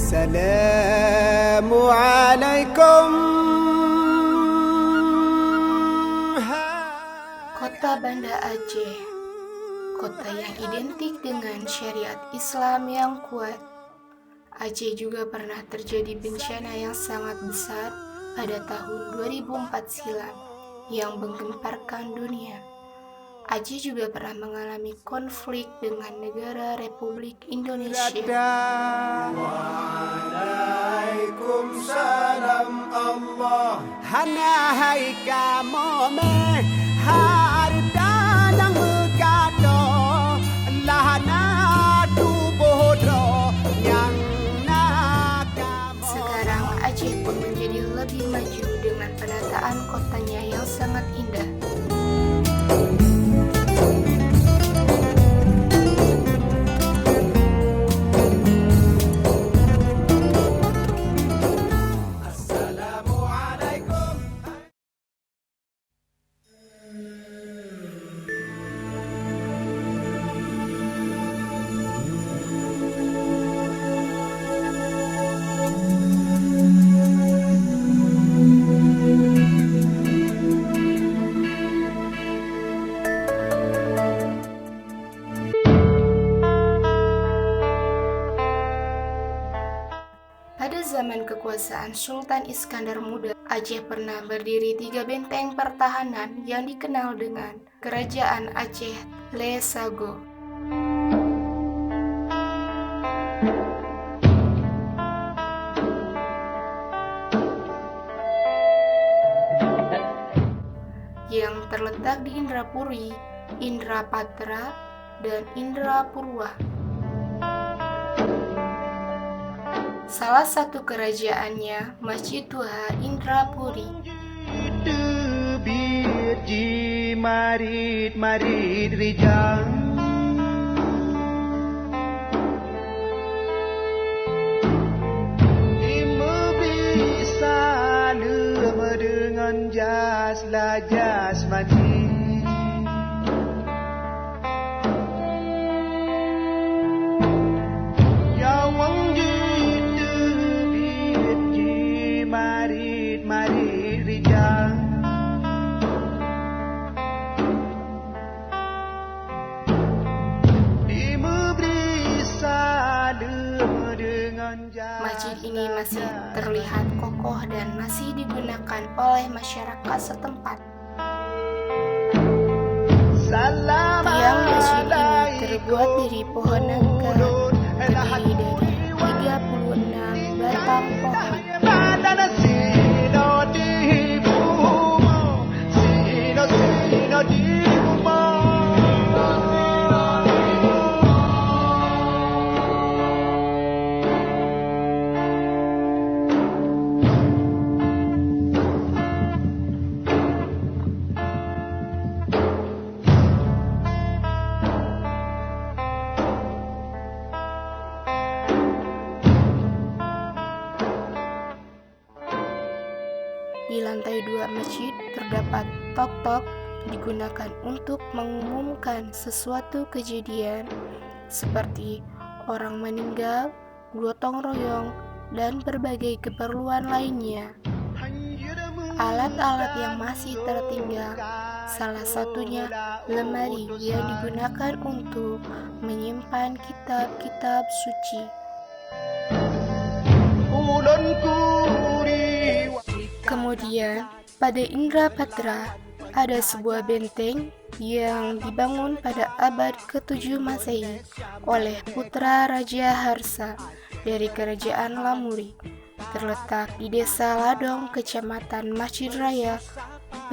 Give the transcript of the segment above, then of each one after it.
Assalamualaikum. Kota Banda Aceh, kota yang identik dengan syariat Islam yang kuat. Aceh juga pernah terjadi bencana yang sangat besar pada tahun 2004 silam yang menggemparkan dunia. Aceh juga pernah mengalami konflik dengan negara Republik Indonesia. Waalaikumsalam Allah. Hana hai kamu me harta nang berkata lahana tu bodoh yang nakam. Sekarang Aceh pun menjadi lebih maju dengan penataan kotanya yang sangat indah. Pada zaman kekuasaan Sultan Iskandar Muda, Aceh pernah berdiri 3 benteng pertahanan yang dikenal dengan Kerajaan Aceh Lesago. Yang terletak di Indrapuri, Indrapatra, dan Indrapurwa. Salah satu kerajaannya Masjid Tuha Indrapuri. Birji marit rijang Lima bisa lama dengan jas lajas mati. Marit rijang Masjid ini masih terlihat kokoh dan masih digunakan oleh masyarakat setempat. Tiang masjid ini terbuat dari pohon nangka, terdiri dari 36 batang pohon. Di lantai 2 masjid terdapat tok-tok digunakan untuk mengumumkan sesuatu kejadian seperti orang meninggal, gotong royong, dan berbagai keperluan lainnya. Alat-alat yang masih tertinggal, salah satunya lemari yang digunakan untuk menyimpan kitab-kitab suci. Kemudian, pada Indrapatra ada sebuah benteng yang dibangun pada abad ke-7 Masehi oleh putra Raja Harsa dari Kerajaan Lamuri. Terletak di Desa Ladong, Kecamatan Masjid Raya,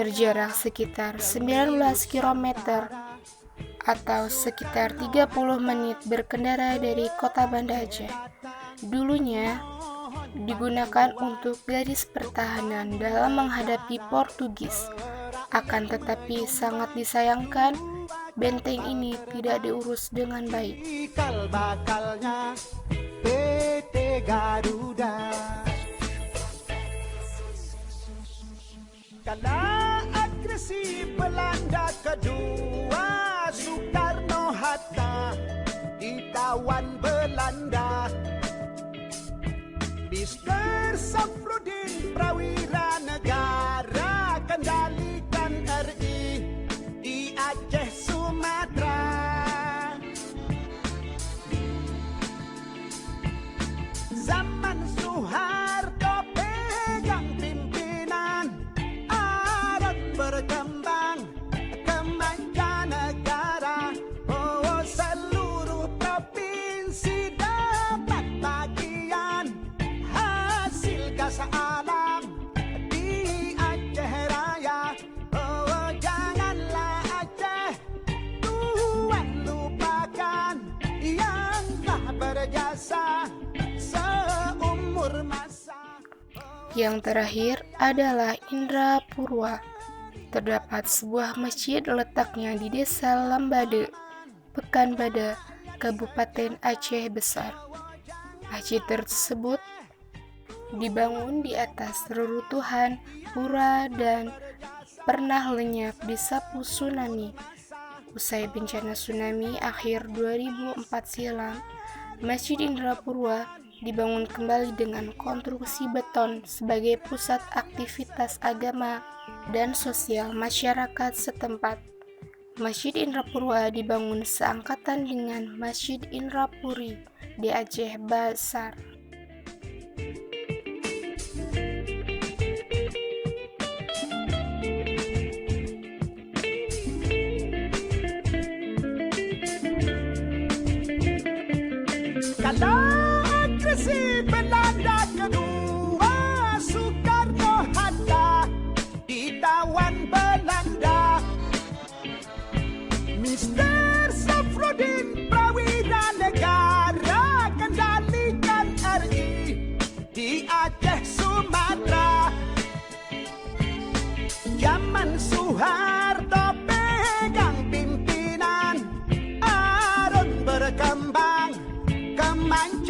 berjarak sekitar 19 km atau sekitar 30 menit berkendara dari kota Banda Aceh. Dulunya digunakan untuk garis pertahanan dalam menghadapi Portugis. Akan tetapi sangat disayangkan, benteng ini tidak diurus dengan baik. Bakalnya PT Garuda kala agresi Belanda kedua, Soekarno-Hatta ditawan Belanda. Yang terakhir adalah Indrapurwa. Terdapat sebuah masjid letaknya di Desa Lambade, Pekanbadak, Kabupaten Aceh Besar. Masjid tersebut dibangun di atas reruntuhan pura dan pernah lenyap disapu tsunami. Usai bencana tsunami akhir 2004 silam, Masjid Indrapurwa dibangun kembali dengan konstruksi beton sebagai pusat aktivitas agama dan sosial masyarakat setempat. Masjid Indrapurwa dibangun seangkatan dengan Masjid Indrapuri di Aceh Besar. Kala agresi Belanda kedua, Soekarno Hatta ditawan Belanda. Mister Safruddin Prawira Negara kendalikan RI di Aceh Sumatera. Zaman Soeharto pegang pimpinan, Arun berkembang, kemanca